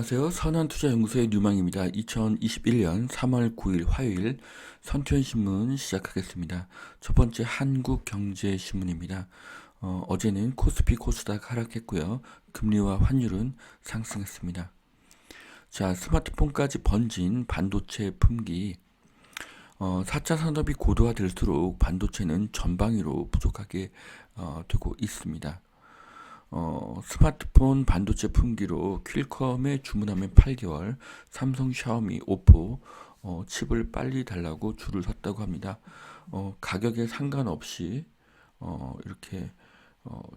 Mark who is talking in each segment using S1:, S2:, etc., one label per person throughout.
S1: 안녕하세요. 선한투자연구소의 류망입니다. 2021년 3월 9일 화요일 선투현신문 시작하겠습니다. 첫 번째 한국경제신문입니다. 어제는 코스피 코스닥 하락했고요. 금리와 환율은 상승했습니다. 자, 스마트폰까지 번진 반도체 품귀. 4차 산업이 고도화될수록 반도체는 전방위로 부족하게 되고 있습니다. 스마트폰 반도체 품귀로 퀄컴에 주문하면 8개월, 삼성, 샤오미, 오포 칩을 빨리 달라고 줄을 섰다고 합니다. 가격에 상관없이 이렇게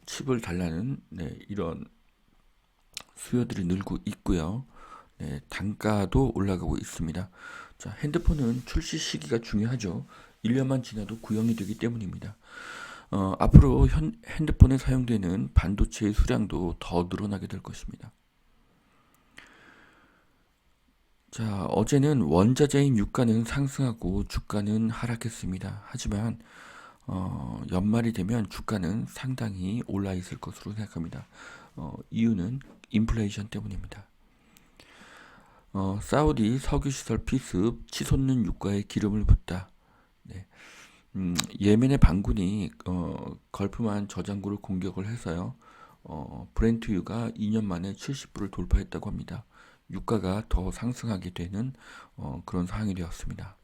S1: 칩을 달라는 이런 수요들이 늘고 있고요. 단가도 올라가고 있습니다. 자, 핸드폰은 출시 시기가 중요하죠. 1년만 지나도 구형이 되기 때문입니다. 앞으로 핸드폰에 사용되는 반도체의 수량도 더 늘어나게 될 것입니다. 자, 어제는 원자재인 유가는 상승하고 주가는 하락했습니다. 하지만 연말이 되면 주가는 상당히 올라 있을 것으로 생각합니다. 이유는 인플레이션 때문입니다. 사우디 석유시설 피습 치솟는 유가에 기름을 붓다. 네. 예멘의 반군이 걸프만 저장고를 공격을 해서요. 브렌트유가 2년 만에 70불을 돌파했다고 합니다. 유가가 더 상승하게 되는 그런 상황이 되었습니다.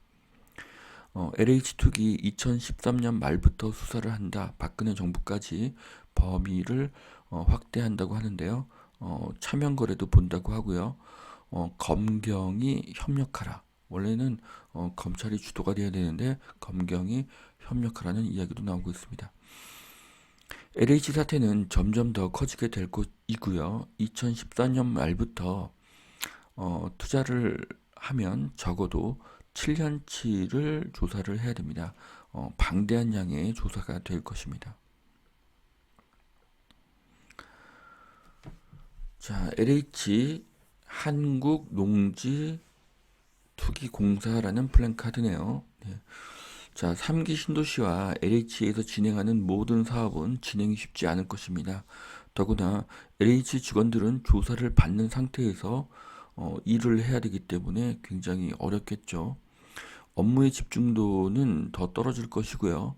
S1: LH2기 2013년 말부터 수사를 한다. 박근혜 정부까지 범위를 확대한다고 하는데요. 차명거래도 본다고 하고요. 검경이 협력하라. 원래는 검찰이 주도가 돼야 되는데 검경이 협력하라는 이야기도 나오고 있습니다. LH 사태는 점점 더 커지게 될 것이고요. 2014년 말부터 투자를 하면 적어도 7년치를 조사를 해야 됩니다. 방대한 양의 조사가 될 것입니다. 자, LH 한국농지투기공사라는 플랜카드네요. 네. 자, 3기 신도시와 LH에서 진행하는 모든 사업은 진행이 쉽지 않을 것입니다. 더구나 LH 직원들은 조사를 받는 상태에서 일을 해야 되기 때문에 굉장히 어렵겠죠. 업무의 집중도는 더 떨어질 것이고요.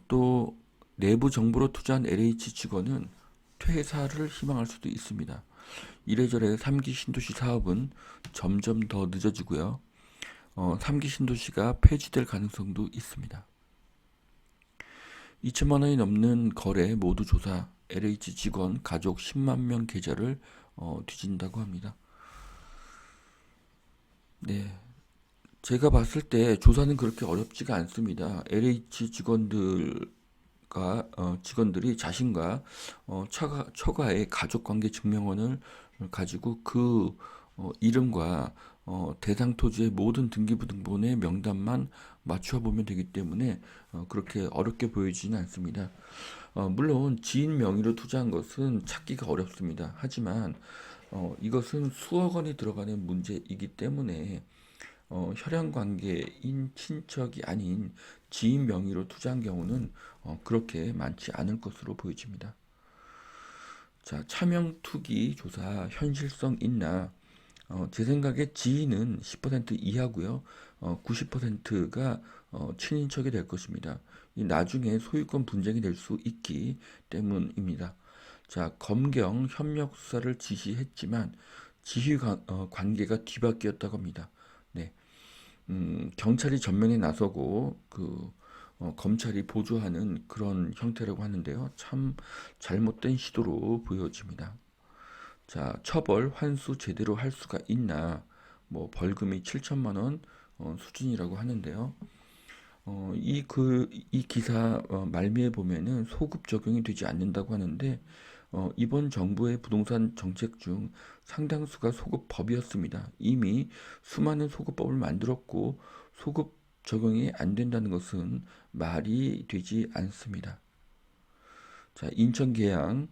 S1: 또 내부 정보로 투자한 LH 직원은 퇴사를 희망할 수도 있습니다. 이래저래 3기 신도시 사업은 점점 더 늦어지고요. 3기 신도시가 폐지될 가능성도 있습니다. 2천만 원이 넘는 거래 모두 조사, LH 직원 가족 10만 명 계좌를 뒤진다고 합니다. 네, 제가 봤을 때 조사는 그렇게 어렵지가 않습니다. LH 직원들이 자신과 처가의 가족관계 증명원을 가지고 그 이름과 대상 토지의 모든 등기부등본의 명단만 맞춰 보면 되기 때문에 그렇게 어렵게 보이지는 않습니다. 물론 지인 명의로 투자한 것은 찾기가 어렵습니다. 하지만 이것은 수억 원이 들어가는 문제이기 때문에 혈연 관계인 친척이 아닌 지인 명의로 투자한 경우는 그렇게 많지 않을 것으로 보여집니다. 자, 차명 투기 조사 현실성 있나? 제 생각에 지인은 10% 이하고요. 90%가 친인척이 될 것입니다. 나중에 소유권 분쟁이 될 수 있기 때문입니다. 자, 검경 협력 수사를 지시했지만 지휘 관계가 뒤바뀌었다고 합니다. 네. 경찰이 전면에 나서고 검찰이 보조하는 그런 형태라고 하는데요. 참 잘못된 시도로 보여집니다. 자, 처벌, 환수 제대로 할 수가 있나? 뭐 벌금이 7천만 원 수준이라고 하는데요. 이 기사 말미에 보면은 소급 적용이 되지 않는다고 하는데 이번 정부의 부동산 정책 중 상당수가 소급법이었습니다. 이미 수많은 소급법을 만들었고 소급 적용이 안 된다는 것은 말이 되지 않습니다. 자, 인천 계양,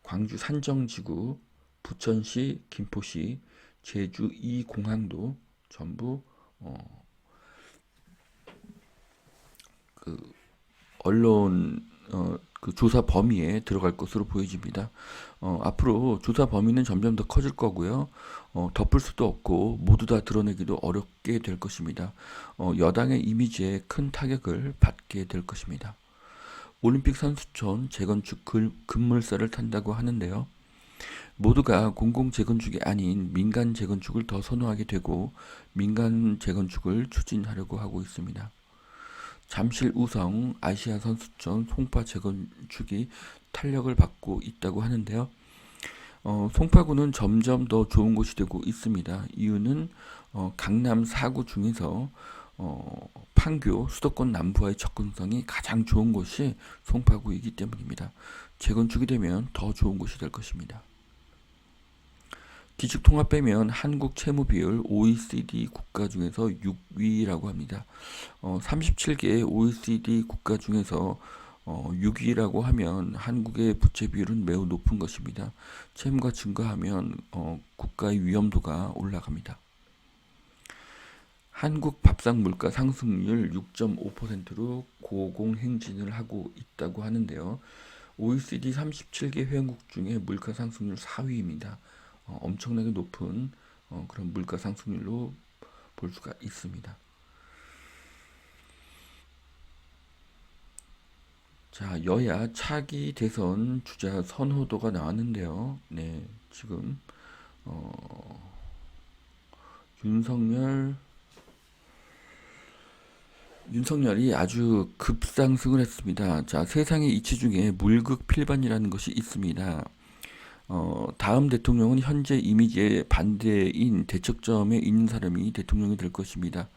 S1: 광주 산정지구, 부천시, 김포시, 제주 2공항도 전부 그 언론 그 조사 범위에 들어갈 것으로 보여집니다. 앞으로 조사 범위는 점점 더 커질 거고요. 덮을 수도 없고 모두 다 드러내기도 어렵게 될 것입니다. 여당의 이미지에 큰 타격을 받게 될 것입니다. 올림픽 선수촌 재건축 급물살을 탄다고 하는데요. 모두가 공공 재건축이 아닌 민간 재건축을 더 선호하게 되고 민간 재건축을 추진하려고 하고 있습니다. 잠실 우성 아시아 선수촌 송파 재건축이 탄력을 받고 있다고 하는데요. 송파구는 점점 더 좋은 곳이 되고 있습니다. 이유는 강남 4구 중에서 판교 수도권 남부와의 접근성이 가장 좋은 곳이 송파구이기 때문입니다. 재건축이 되면 더 좋은 곳이 될 것입니다. 기축 통합 빼면 한국 채무 비율 OECD 국가 중에서 6위라고 합니다. 37개 OECD 국가 중에서 6위라고 하면 한국의 부채 비율은 매우 높은 것입니다. 채무가 증가하면 국가의 위험도가 올라갑니다. 한국 밥상 물가 상승률 6.5%로 고공행진을 하고 있다고 하는데요. OECD 37개 회원국 중에 물가 상승률 4위입니다. 엄청나게 높은 그런 물가 상승률로 볼 수가 있습니다. 자, 여야 차기 대선 주자 선호도가 나왔는데요. 네, 지금 윤석열이 아주 급상승을 했습니다. 자, 세상의 이치 중에 물극 필반이라는 것이 있습니다. 다음 대통령은 현재 이미지의 반대인 대척점에 있는 사람이 대통령이 될 것입니다.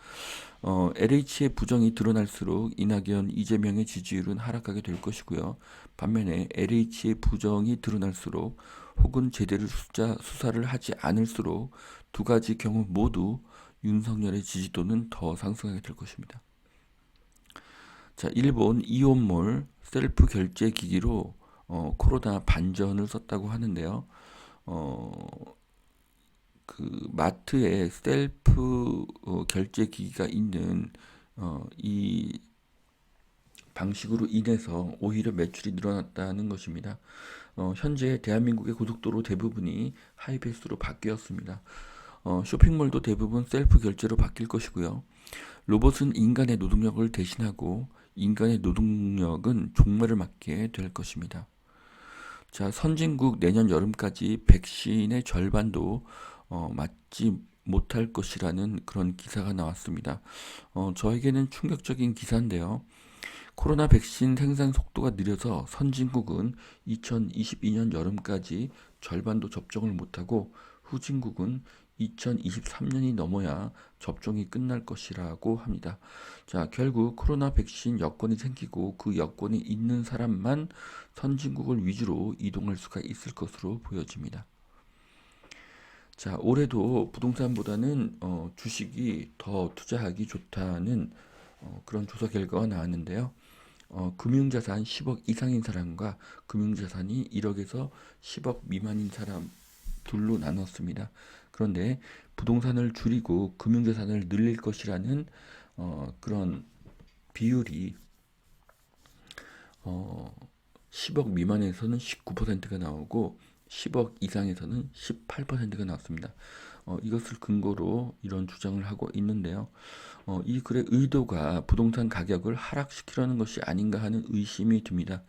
S1: LH의 부정이 드러날수록 이낙연, 이재명의 지지율은 하락하게 될 것이고요. 반면에 LH의 부정이 드러날수록 혹은 제대로 수사를 하지 않을수록 두 가지 경우 모두 윤석열의 지지도는 더 상승하게 될 것입니다. 자, 일본 이온몰 셀프 결제 기기로 코로나 반전을 썼다고 하는데요. 그 마트에 셀프 결제 기기가 있는 이 방식으로 인해서 오히려 매출이 늘어났다는 것입니다. 현재 대한민국의 고속도로 대부분이 하이패스로 바뀌었습니다. 쇼핑몰도 대부분 셀프 결제로 바뀔 것이고요. 로봇은 인간의 노동력을 대신하고 인간의 노동력은 종말을 맞게 될 것입니다. 자, 선진국 내년 여름까지 백신의 절반도 맞지 못할 것이라는 그런 기사가 나왔습니다. 저에게는 충격적인 기사인데요. 코로나 백신 생산 속도가 느려서 선진국은 2022년 여름까지 절반도 접종을 못하고 후진국은 2023년이 넘어야 접종이 끝날 것이라고 합니다. 자, 결국 코로나 백신 여건이 생기고 그 여건이 있는 사람만 선진국을 위주로 이동할 수가 있을 것으로 보여집니다. 자, 올해도 부동산보다는 주식이 더 투자하기 좋다는 그런 조사 결과가 나왔는데요. 금융자산 10억 이상인 사람과 금융자산이 1억에서 10억 미만인 사람 둘로 나눴습니다. 그런데 부동산을 줄이고 금융자산을 늘릴 것이라는 그런 비율이 10억 미만에서는 19%가 나오고 10억 이상에서는 18%가 나왔습니다. 이것을 근거로 이런 주장을 하고 있는데요. 이 글의 의도가 부동산 가격을 하락시키려는 것이 아닌가 하는 의심이 듭니다.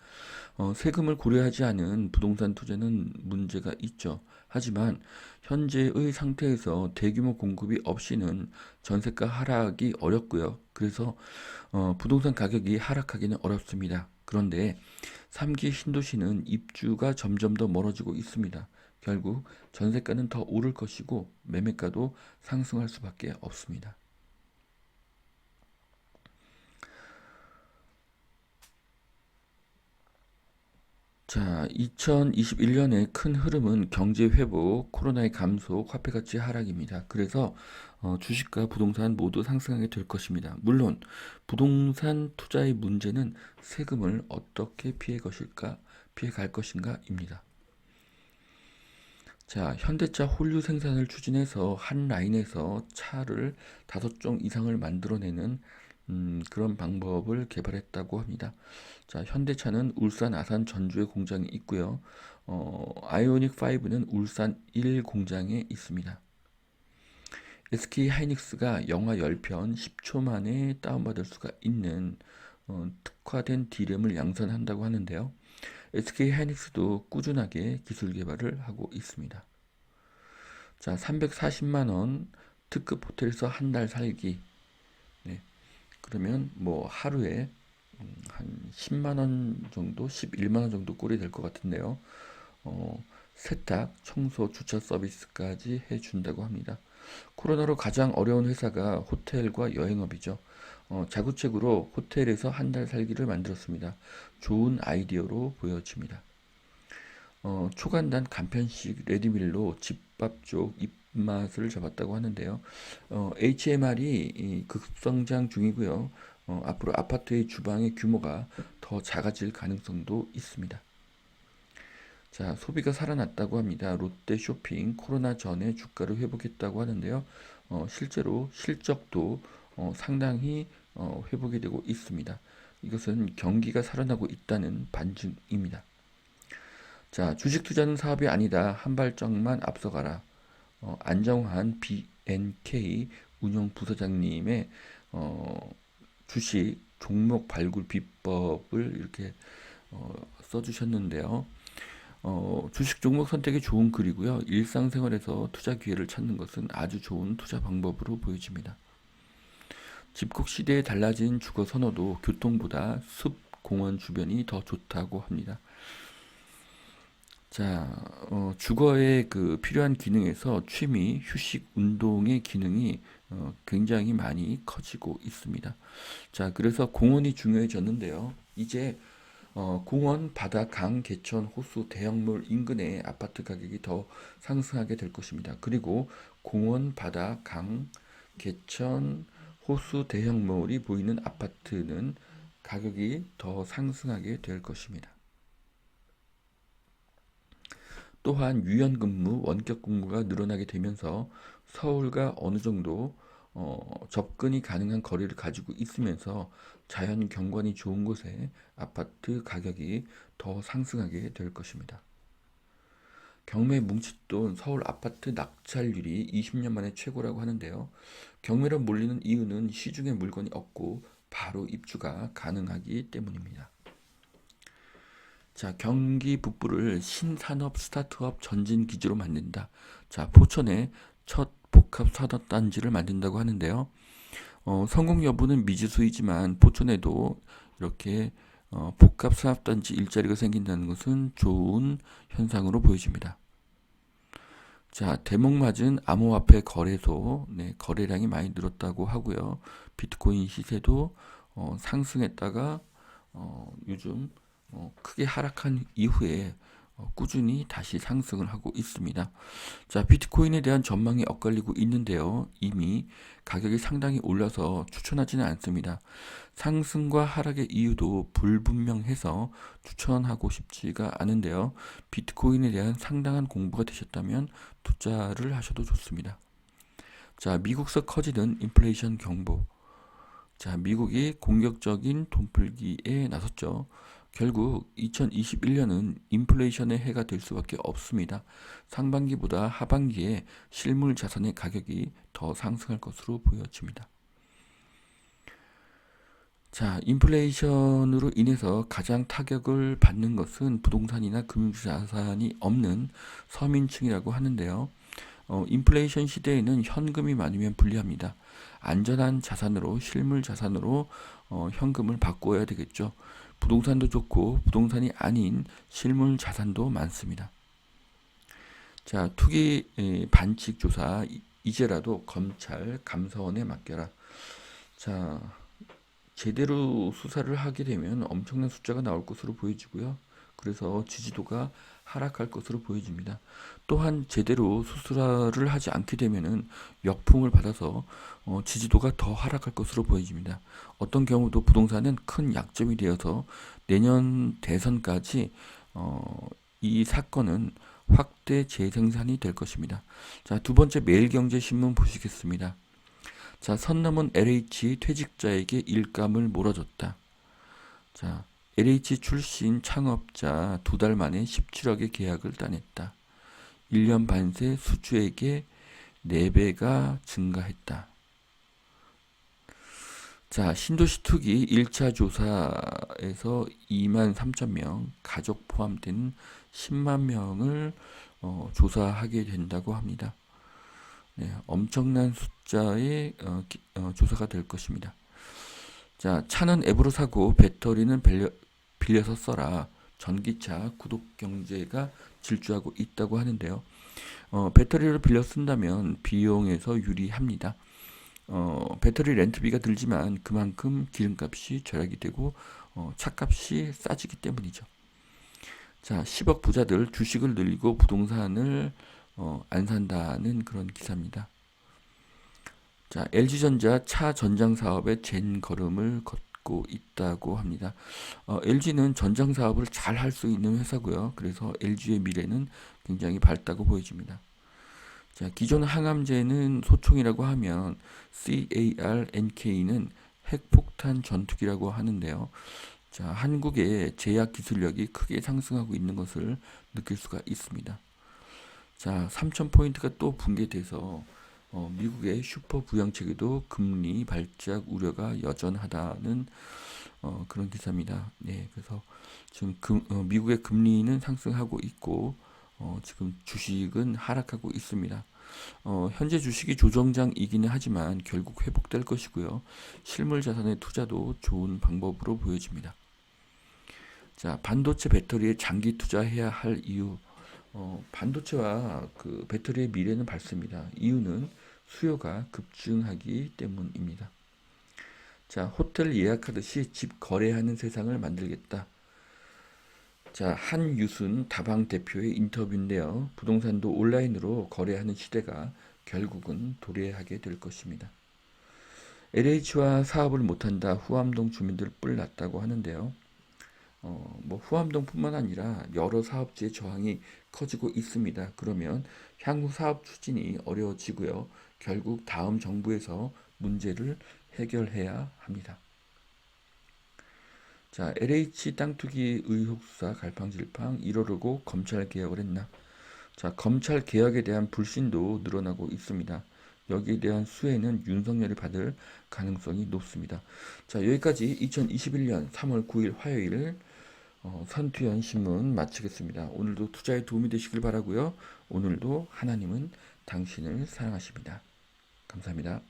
S1: 세금을 고려하지 않은 부동산 투자는 문제가 있죠. 하지만 현재의 상태에서 대규모 공급이 없이는 전세가 하락이 어렵고요. 그래서 부동산 가격이 하락하기는 어렵습니다. 그런데 3기 신도시는 입주가 점점 더 멀어지고 있습니다. 결국 전세가는 더 오를 것이고 매매가도 상승할 수밖에 없습니다. 자, 2021년의 큰 흐름은 경제 회복, 코로나의 감소, 화폐 가치 하락입니다. 그래서 주식과 부동산 모두 상승하게 될 것입니다. 물론 부동산 투자의 문제는 세금을 어떻게 피해 갈 것인가입니다. 자, 현대차 홀류 생산을 추진해서 한 라인에서 차를 5종 이상을 만들어내는 그런 방법을 개발했다고 합니다. 자, 현대차는 울산, 아산, 전주에 공장이 있고요. 아이오닉 5는 울산 1 공장에 있습니다. SK 하이닉스가 영하 10편 10초 만에 다운받을 수가 있는 특화된 D램을 양산한다고 하는데요. SK 하이닉스도 꾸준하게 기술 개발을 하고 있습니다. 자, 340만 원 특급 호텔에서 한 달 살기. 네, 그러면 뭐 하루에 한 10만 원 정도, 11만 원 정도 꼴이 될 것 같은데요. 세탁, 청소, 주차 서비스까지 해준다고 합니다. 코로나로 가장 어려운 회사가 호텔과 여행업이죠. 자구책으로 호텔에서 한 달 살기를 만들었습니다. 좋은 아이디어로 보여집니다. 초간단 간편식 레디밀로 집밥 쪽 입맛을 잡았다고 하는데요. HMR이 급성장 중이고요. 앞으로 아파트의 주방의 규모가 더 작아질 가능성도 있습니다. 자, 소비가 살아났다고 합니다. 롯데 쇼핑 코로나 전에 주가를 회복했다고 하는데요. 실제로 실적도 상당히 회복이 되고 있습니다. 이것은 경기가 살아나고 있다는 반증입니다. 자, 주식 투자는 사업이 아니다. 한 발짝만 앞서가라. 안정환 BNK 운영 부사장님의 주식 종목 발굴 비법을 이렇게 써주셨는데요. 주식 종목 선택이 좋은 글이고요. 일상생활에서 투자 기회를 찾는 것은 아주 좋은 투자 방법으로 보여집니다. 집콕 시대에 달라진 주거 선호도 교통보다 숲, 공원 주변이 더 좋다고 합니다. 자, 주거에 필요한 기능에서 취미, 휴식, 운동의 기능이 굉장히 많이 커지고 있습니다. 자, 그래서 공원이 중요해졌는데요. 이제 공원, 바다, 강, 개천, 호수, 대형몰 인근의 아파트 가격이 더 상승하게 될 것입니다. 그리고 공원, 바다, 강, 개천, 호수, 대형몰이 보이는 아파트는 가격이 더 상승하게 될 것입니다. 또한 유연근무, 원격근무가 늘어나게 되면서 서울과 어느 정도 접근이 가능한 거리를 가지고 있으면서 자연 경관이 좋은 곳에 아파트 가격이 더 상승하게 될 것입니다. 경매 뭉칫돈 서울 아파트 낙찰률이 20년 만에 최고라고 하는데요. 경매로 몰리는 이유는 시중에 물건이 없고 바로 입주가 가능하기 때문입니다. 자, 경기 북부를 신산업 스타트업 전진 기지로 만든다. 자, 포천에 첫 복합 산업단지를 만든다고 하는데요. 성공 여부는 미지수이지만 포천에도 이렇게 복합 산업단지 일자리가 생긴다는 것은 좋은 현상으로 보여집니다. 자, 대목 맞은 암호화폐 거래소, 네, 거래량이 많이 늘었다고 하고요. 비트코인 시세도 상승했다가 요즘 크게 하락한 이후에 꾸준히 다시 상승을 하고 있습니다. 자, 비트코인에 대한 전망이 엇갈리고 있는데요. 이미 가격이 상당히 올라서 추천하지는 않습니다. 상승과 하락의 이유도 불분명해서 추천하고 싶지가 않은데요. 비트코인에 대한 상당한 공부가 되셨다면 투자를 하셔도 좋습니다. 자, 미국서 커지는 인플레이션 경보. 자, 미국이 공격적인 돈풀기에 나섰죠. 결국 2021년은 인플레이션의 해가 될 수밖에 없습니다. 상반기보다 하반기에 실물 자산의 가격이 더 상승할 것으로 보여집니다. 자, 인플레이션으로 인해서 가장 타격을 받는 것은 부동산이나 금융자산이 없는 서민층이라고 하는데요. 인플레이션 시대에는 현금이 많으면 불리합니다. 안전한 자산으로, 실물 자산으로 현금을 바꿔야 되겠죠. 부동산도 좋고 부동산이 아닌 실물 자산도 많습니다. 자, 투기 반칙 조사 이제라도 검찰 감사원에 맡겨라. 자, 제대로 수사를 하게 되면 엄청난 숫자가 나올 것으로 보여지고요. 그래서 지지도가 하락할 것으로 보여집니다. 또한 제대로 수사를 하지 않게 되면은 역풍을 받아서 지지도가 더 하락할 것으로 보여집니다. 어떤 경우도 부동산은 큰 약점이 되어서 내년 대선까지 이 사건은 확대 재생산이 될 것입니다. 자, 두 번째 매일경제신문 보시겠습니다. 자, 선 넘은 LH 퇴직자에게 일감을 몰아줬다. 자, LH 출신 창업자 2달 만에 17억의 계약을 따냈다. 1년 반 새 수주액의 4배가 증가했다. 자, 신도시 투기 1차 조사에서 2만 3천 명, 가족 포함된 10만 명을 조사하게 된다고 합니다. 네, 엄청난 숫자의 조사가 될 것입니다. 자, 차는 앱으로 사고 배터리는 빌려서 써라. 전기차 구독 경제가 질주하고 있다고 하는데요. 배터리를 빌려 쓴다면 비용에서 유리합니다. 배터리 렌트비가 들지만 그만큼 기름값이 절약이 되고 차값이 싸지기 때문이죠. 자, 10억 부자들 주식을 늘리고 부동산을 안 산다는 그런 기사입니다. 자, LG전자 차 전장 사업에 젠걸음을 걷고 있다고 합니다. LG는 전장 사업을 잘 할 수 있는 회사고요. 그래서 LG의 미래는 굉장히 밝다고 보여집니다. 자, 기존 항암제는 소총이라고 하면 CARNK는 핵폭탄 전투기라고 하는데요. 자, 한국의 제약 기술력이 크게 상승하고 있는 것을 느낄 수가 있습니다. 자, 3,000포인트가 또 붕괴돼서 미국의 슈퍼 부양책에도 금리 발작 우려가 여전하다는 그런 기사입니다. 네, 그래서 지금 미국의 금리는 상승하고 있고 지금 주식은 하락하고 있습니다. 현재 주식이 조정장이기는 하지만 결국 회복될 것이고요. 실물 자산의 투자도 좋은 방법으로 보여집니다. 자, 반도체 배터리에 장기 투자해야 할 이유. 반도체와 그 배터리의 미래는 밝습니다. 이유는 수요가 급증하기 때문입니다. 자, 호텔 예약하듯이 집 거래하는 세상을 만들겠다. 자, 한유순 다방 대표의 인터뷰인데요. 부동산도 온라인으로 거래하는 시대가 결국은 도래하게 될 것입니다. LH와 사업을 못한다. 후암동 주민들 뿔 났다고 하는데요. 후암동뿐만 아니라 여러 사업지의 저항이 커지고 있습니다. 그러면 향후 사업 추진이 어려워지고요. 결국 다음 정부에서 문제를 해결해야 합니다. 자, LH 땅 투기 의혹 수사 갈팡질팡 이러려고 검찰 개혁을 했나? 자, 검찰 개혁에 대한 불신도 늘어나고 있습니다. 여기에 대한 수혜는 윤석열이 받을 가능성이 높습니다. 자, 여기까지 2021년 3월 9일 화요일 선투연 신문 마치겠습니다. 오늘도 투자에 도움이 되시길 바라고요. 오늘도 하나님은 당신을 사랑하십니다. 감사합니다.